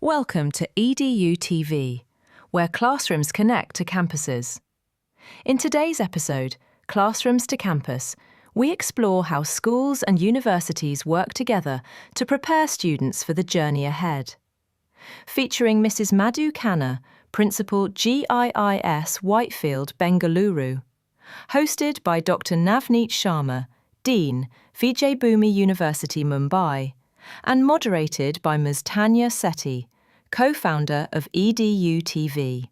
Welcome to EDU TV, where classrooms connect to campuses. In today's episode, Classrooms to Campus, we explore how schools and universities work together to prepare students for the journey ahead. Featuring Mrs. Madhu Khanna, Principal GIIS Whitefields Bangalore. Hosted by Dr. Navneet Sharma, Dean, Vijaybhoomi University, Mumbai, and moderated by Ms. Tanya Sethi, co-founder of EDU TV.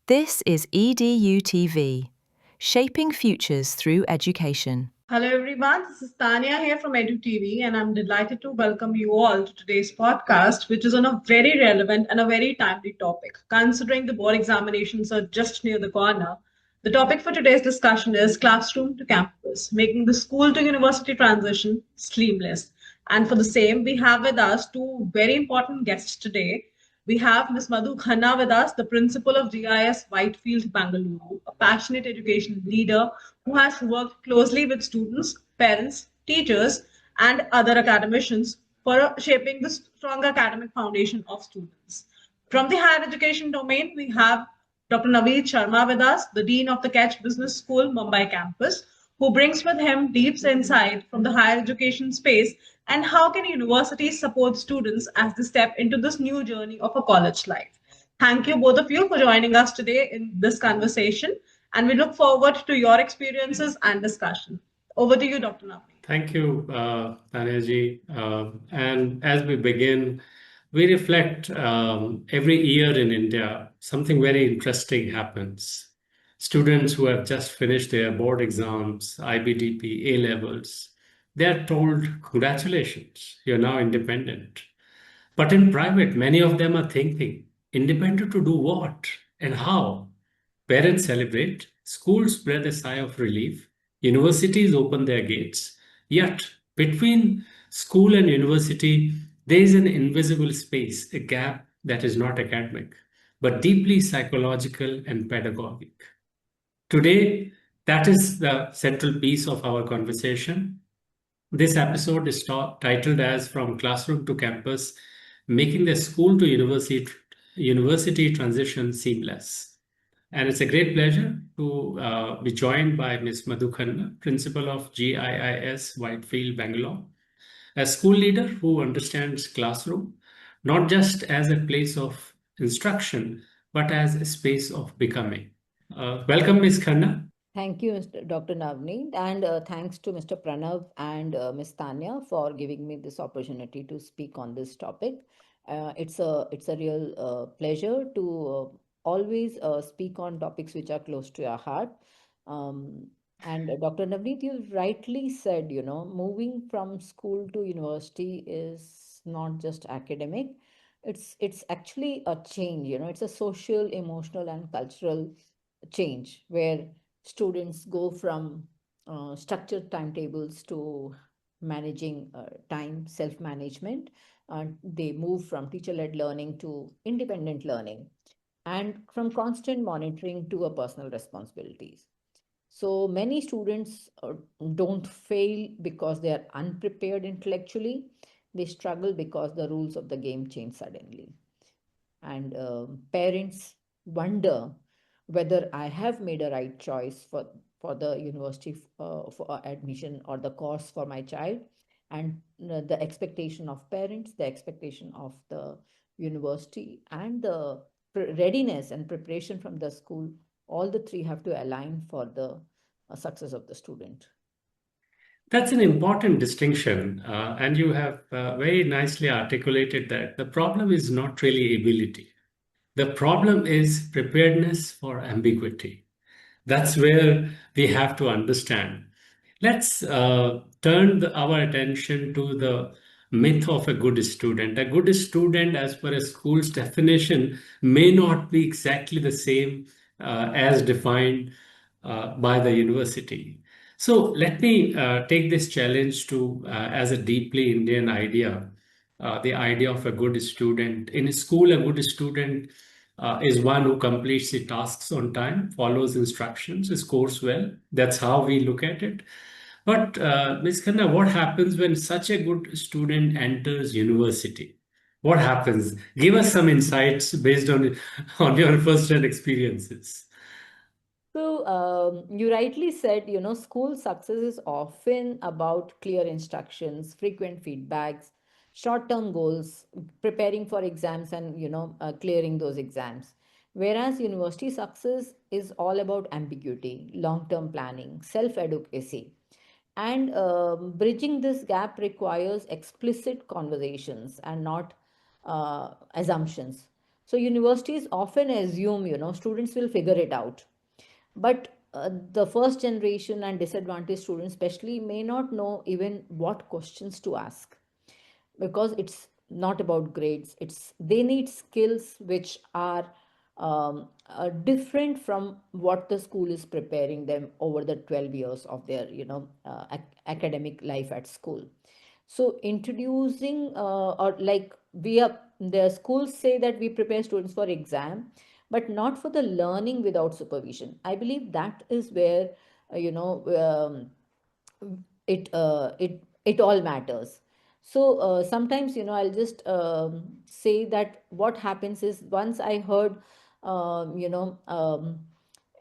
This is EDU TV, shaping futures through education. Hello everyone, this is Tanya here from EDU TV, and I'm delighted to welcome you all to today's podcast, which is on a very relevant and a very timely topic. Considering the board examinations are just near the corner, the topic for today's discussion is classroom to campus, making the school to university transition seamless. And for the same, we have with us two very important guests today. We have Ms. Madhu Khanna with us, the principal of GIIS Whitefields Bangalore, a passionate education leader who has worked closely with students, parents, teachers, and other academicians for shaping the strong academic foundation of students. From the higher education domain, we have Dr. Navneet Sharma with us, the Dean of the Catch Business School, Mumbai campus, who brings with him deep insight from the higher education space and how can universities support students as they step into this new journey of a college life. Thank you both of you for joining us today in this conversation, and we look forward to your experiences and discussion. Over to you, Dr. Navneet. Thank you, Tanyaji. And as we begin, we reflect every year in India, something very interesting happens. Students who have just finished their board exams, IBDP, A-levels, they are told, congratulations, you're now independent. But in private, many of them are thinking, independent to do what and how? Parents celebrate, schools breathe a sigh of relief, universities open their gates. Yet, between school and university, there is an invisible space, a gap that is not academic, but deeply psychological and pedagogic. Today, that is the central piece of our conversation. This episode is titled as From Classroom to Campus, Making the School to University Transition Seamless. And it's a great pleasure to be joined by Ms. Madhu Khanna, Principal of GIIS Whitefields Bangalore, a school leader who understands classroom, not just as a place of instruction, but as a space of becoming. Welcome, Ms. Khanna. Thank you, Dr. Navneet, and thanks to Mr. Pranav and Ms. Tanya for giving me this opportunity to speak on this topic. It's a real pleasure to always speak on topics which are close to your heart. And Dr. Navneet, you rightly said, moving from school to university is not just academic. It's actually a change, it's a social, emotional, and cultural change where students go from structured timetables to managing time, self-management. They move from teacher-led learning to independent learning and from constant monitoring to a personal responsibilities. So many students don't fail because they are unprepared intellectually. They struggle because the rules of the game change suddenly. And parents wonder whether I have made a right choice for the university for admission or the course for my child. And the expectation of parents, the expectation of the university, and the readiness and preparation from the school, all the three have to align for the success of the student. That's an important distinction, and you have very nicely articulated that the problem is not really ability. The problem is preparedness for ambiguity. That's where we have to understand. Let's turn our attention to the myth of a good student. A good student, as per a school's definition, may not be exactly the same as defined by the university. So let me take this challenge to as a deeply Indian idea. The idea of a good student. In a school, a good student is one who completes the tasks on time, follows instructions, scores well. That's how we look at it. But Ms. Khanna, what happens when such a good student enters university? What happens? Give us some insights based on your first-hand experiences. So, you rightly said, school success is often about clear instructions, frequent feedbacks, short-term goals, preparing for exams and, clearing those exams. Whereas university success is all about ambiguity, long-term planning, self-advocacy. And bridging this gap requires explicit conversations and not assumptions. So universities often assume, students will figure it out, but the first generation and disadvantaged students especially may not know even what questions to ask, because it's not about grades. It's They need skills which are different from what the school is preparing them over the 12 years of their academic life at school. So introducing or like we are the schools say that we prepare students for exam, but not for the learning without supervision. I believe that is where uh, you know it all matters. So sometimes, I'll just say that what happens is, once I heard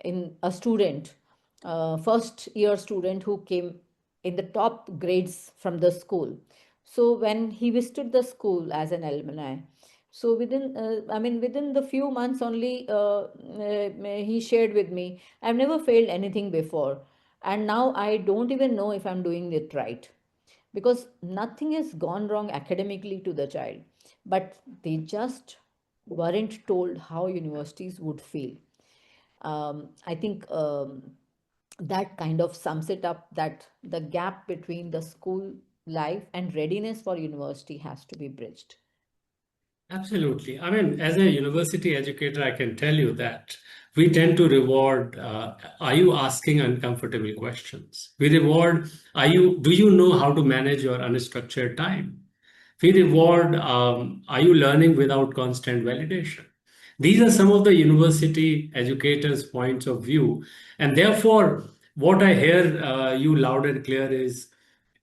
in a student, first year student who came in the top grades from the school. So when he visited the school as an alumni, so within the few months only, he shared with me, I've never failed anything before, and now I don't even know if I'm doing it right, because nothing has gone wrong academically to the child, but they just weren't told how universities would feel. I think that kind of sums it up, that the gap between the school life and readiness for university has to be bridged. Absolutely. I mean, as a university educator, I can tell you that we tend to reward, are you asking uncomfortable questions? We reward, do you know how to manage your unstructured time? We reward, are you learning without constant validation? These are some of the university educators' points of view. And therefore, what I hear you loud and clear is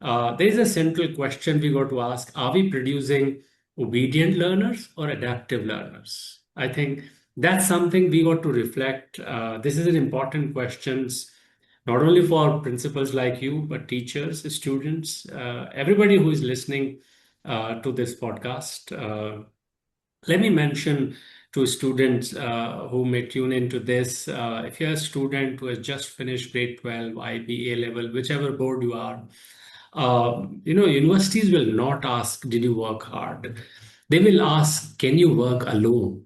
there is a central question we got to ask: are we producing obedient learners or adaptive learners? I think that's something we got to reflect. This is an important question, not only for principals like you, but teachers, students, everybody who is listening to this podcast. Let me mention to students who may tune into this, if you're a student who has just finished grade 12, IB, A level, whichever board you are, universities will not ask, did you work hard? They will ask, can you work alone?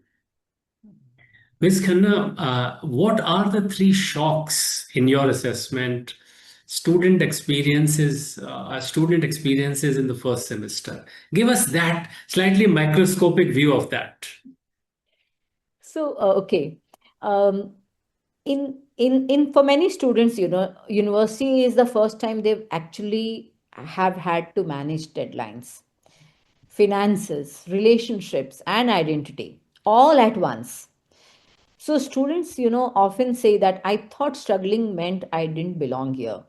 Ms. Khanna, what are the three shocks in your assessment, student experiences in the first semester? Give us that slightly microscopic view of that. So okay, um, in for many students, university is the first time they've actually have had to manage deadlines, finances, relationships, and identity all at once. So students, often say that I thought struggling meant I didn't belong here.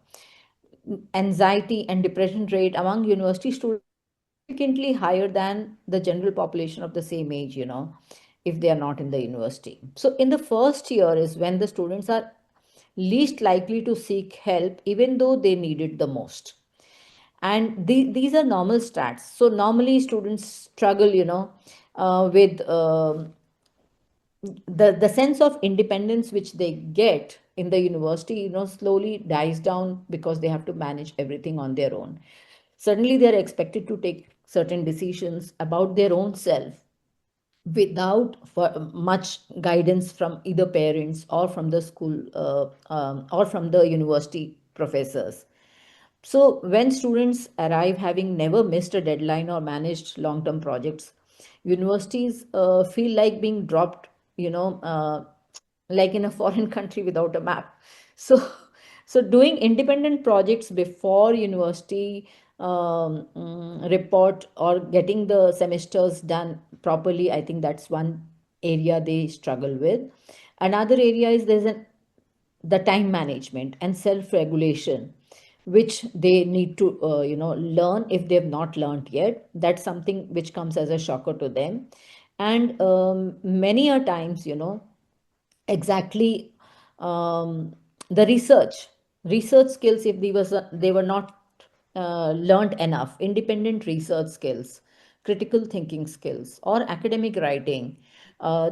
Anxiety and depression rate among university students is significantly higher than the general population of the same age, if they are not in the university. So in the first year is when the students are least likely to seek help, even though they need it the most. And these are normal stats. So normally students struggle, with the sense of independence which they get in the university, slowly dies down because they have to manage everything on their own. Suddenly they are expected to take certain decisions about their own self without much guidance from either parents or from the school or from the university professors. So when students arrive having never missed a deadline or managed long-term projects, universities feel like being dropped, like in a foreign country without a map. So, so doing independent projects before university report or getting the semesters done properly, I think that's one area they struggle with. Another area is the time management and self-regulation. which they need to learn if they have not learned yet. That's something which comes as a shocker to them. And many a times, exactly, um, the research skills, if they were not learned enough, independent research skills, critical thinking skills, or academic writing,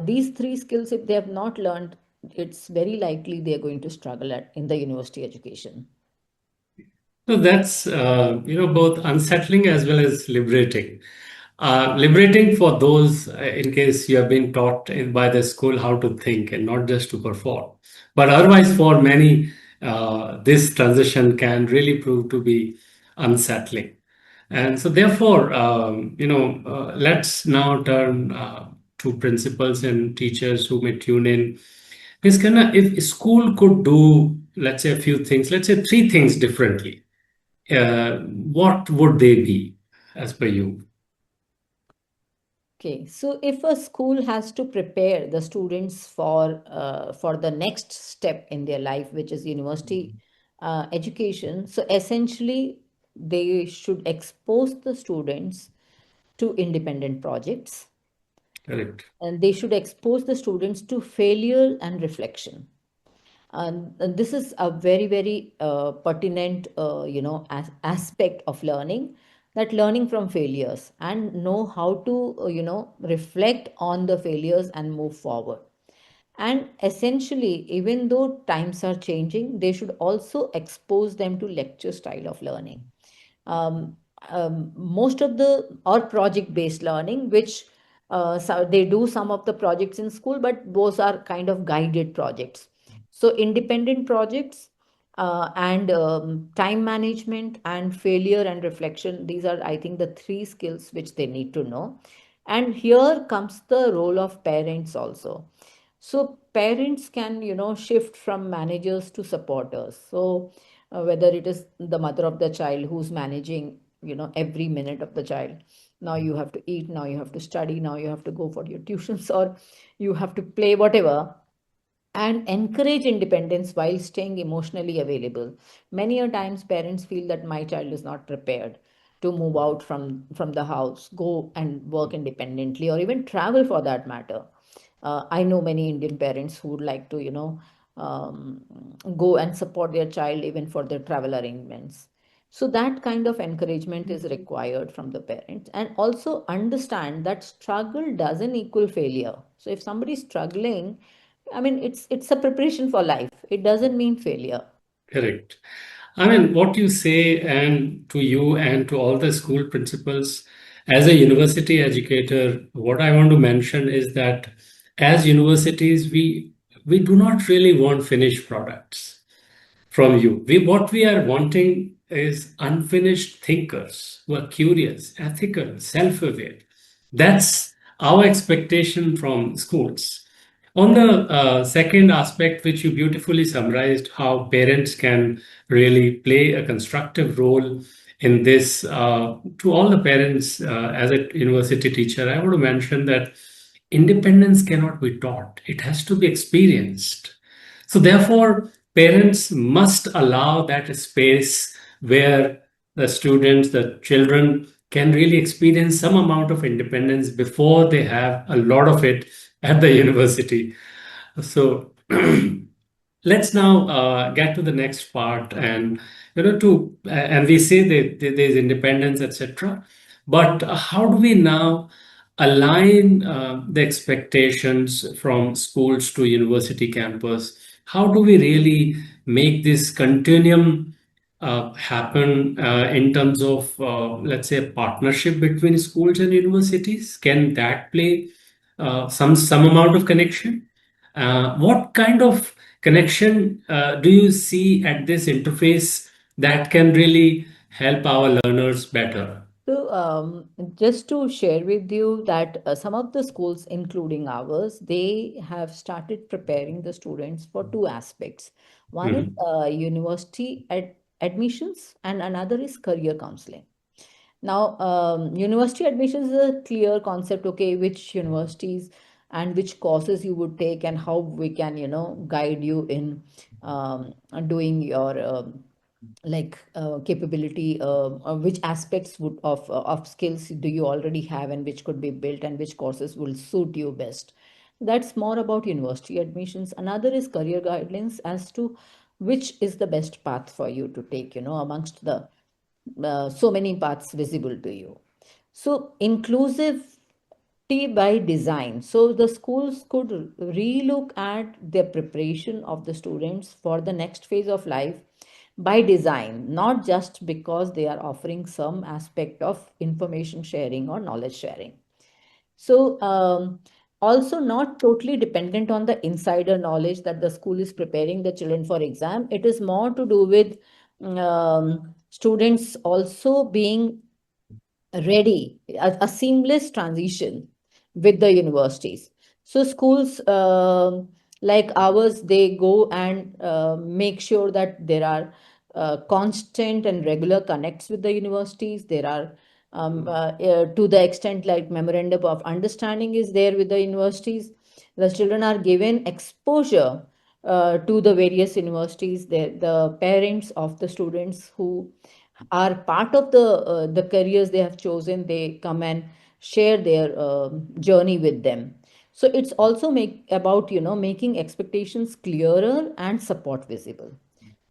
these three skills, if they have not learned, it's very likely they are going to struggle in the university education. So that's both unsettling as well as liberating. Liberating for those in case you have been taught by the school how to think and not just to perform. But otherwise, for many, this transition can really prove to be unsettling. And so, therefore, let's now turn to principals and teachers who may tune in. Ms. Khanna, if school could do, let's say, a few things, let's say three things differently, what would they be as per you? Okay, so if a school has to prepare the students for the next step in their life, which is university education, so essentially they should expose the students to independent projects, Correct. and they should expose the students to failure and reflection. And this is a very, very pertinent, aspect of learning, that learning from failures and know how to, reflect on the failures and move forward. And essentially, even though times are changing, they should also expose them to lecture style of learning. um, Most of the or project based learning, which so they do some of the projects in school, but those are kind of guided projects. So independent projects, and time management and failure and reflection, these are, I think, the three skills which they need to know. And here comes the role of parents also. So parents can, shift from managers to supporters. So whether it is the mother of the child who's managing, every minute of the child, now you have to eat, now you have to study, now you have to go for your tuitions, or you have to play, whatever, and encourage independence while staying emotionally available. Many a times parents feel that my child is not prepared to move out from the house, go and work independently, or even travel for that matter. I know many Indian parents who would like to, um, go and support their child even for their travel arrangements. So that kind of encouragement is required from the parents, and also understand that struggle doesn't equal failure. So if somebody is struggling, I mean, it's a preparation for life. It doesn't mean failure. Correct. I mean, what you say, and to you and to all the school principals, as a university educator, what I want to mention is that as universities, we do not really want finished products from you. What we are wanting is unfinished thinkers who are curious, ethical, self aware. That's our expectation from schools. On the second aspect, which you beautifully summarized, how parents can really play a constructive role in this, to all the parents, as a university teacher, I want to mention that independence cannot be taught, it has to be experienced. So, therefore, parents must allow that space where the students, the children, can really experience some amount of independence before they have a lot of it at the university. So let's now get to the next part, and and we say that there's independence, etc. But how do we now align the expectations from schools to university campus? How do we really make this continuum happen in terms of, let's say, a partnership between schools and universities? Can that play some amount of connection? What kind of connection do you see at this interface that can really help our learners better? So, just to share with you that some of the schools, including ours, they have started preparing the students for two aspects. One is Mhm. university admissions, and another is career counseling. Now, university admissions is a clear concept, okay, which universities and which courses you would take, and how we can, guide you in doing your capability, which aspects of skills do you already have and which could be built, and which courses will suit you best. That's more about university admissions. Another is career guidelines as to which is the best path for you to take, amongst the so many paths visible to you. So inclusive by design. So the schools could relook at their preparation of the students for the next phase of life by design, not just because they are offering some aspect of information sharing or knowledge sharing. So also not totally dependent on the insider knowledge that the school is preparing the children for exam. It is more to do with students also being ready, a seamless transition with the universities. So schools like ours, they go and make sure that there are constant and regular connects with the universities. There are to the extent like memorandum of understanding is there with the universities. The children are given exposure to the various universities. The parents of the students who are part of the careers they have chosen, they come and share their journey with them. So it's also make about making expectations clearer and support visible.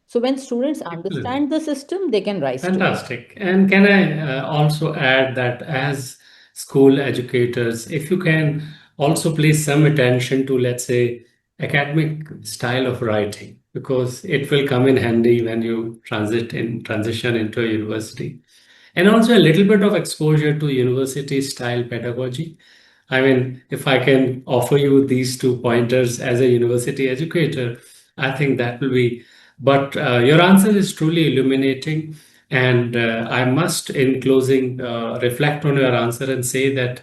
So when students Excellent. understand the system, they can rise to it. Fantastic. And can I also add that as school educators, if you can also place some attention to, let's say, academic style of writing, because it will come in handy when you transition into a university. And also a little bit of exposure to university style pedagogy. I mean, if I can offer you these two pointers as a university educator, I think that will be. But your answer is truly illuminating. And I must, in closing, reflect on your answer and say that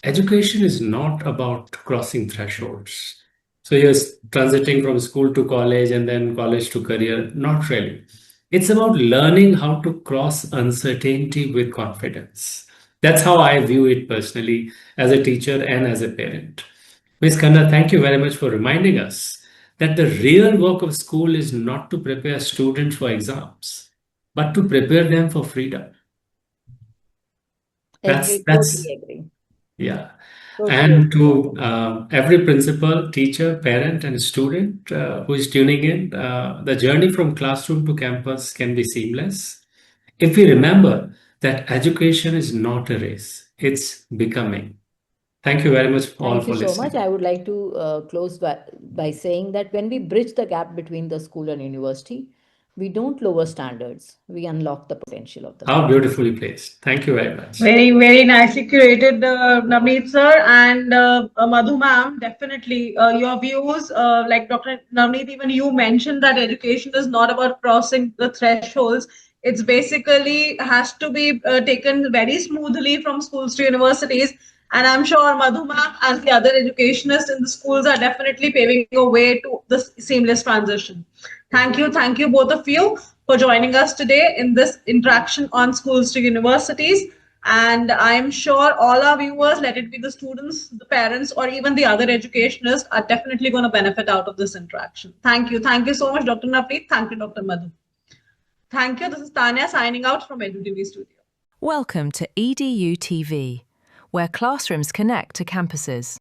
education is not about crossing thresholds. So you're transiting from school to college and then college to career. Not really. It's about learning how to cross uncertainty with confidence. That's how I view it personally as a teacher and as a parent. Ms. Khanna, thank you very much for reminding us that the real work of school is not to prepare students for exams, but to prepare them for freedom. That's Agree, that's totally agree. yeah. Totally And agree, to Doctor. every principal, teacher, parent, and student who is tuning in, the journey from classroom to campus can be seamless if we remember that education is not a race, it's becoming. Thank you very much all Thank you for so much. listening. I would like to close by saying that when we bridge the gap between the school and university, we don't lower standards, we unlock the potential of the How student. beautifully placed. Thank you very much. Very, very nicely curated, Navneet sir and Madhu ma'am. Definitely, your views, like Dr. Navneet, even you mentioned that education is not about crossing the thresholds. It's basically has to be taken very smoothly from schools to universities. And I'm sure Madhu ma'am, as the other educationists in the schools, are definitely paving a way to this seamless transition. Thank you both of you for joining us today in this interaction on schools to universities. And I'm sure all our viewers, let it be the students, the parents, or even the other educationists, are definitely going to benefit out of this interaction. Thank you. Thank you so much, Dr. Navneet. Thank you, Dr. Madhu. Thank you. This is Tanya signing out from EduTV Studio. Welcome to EDU TV, where classrooms connect to campuses.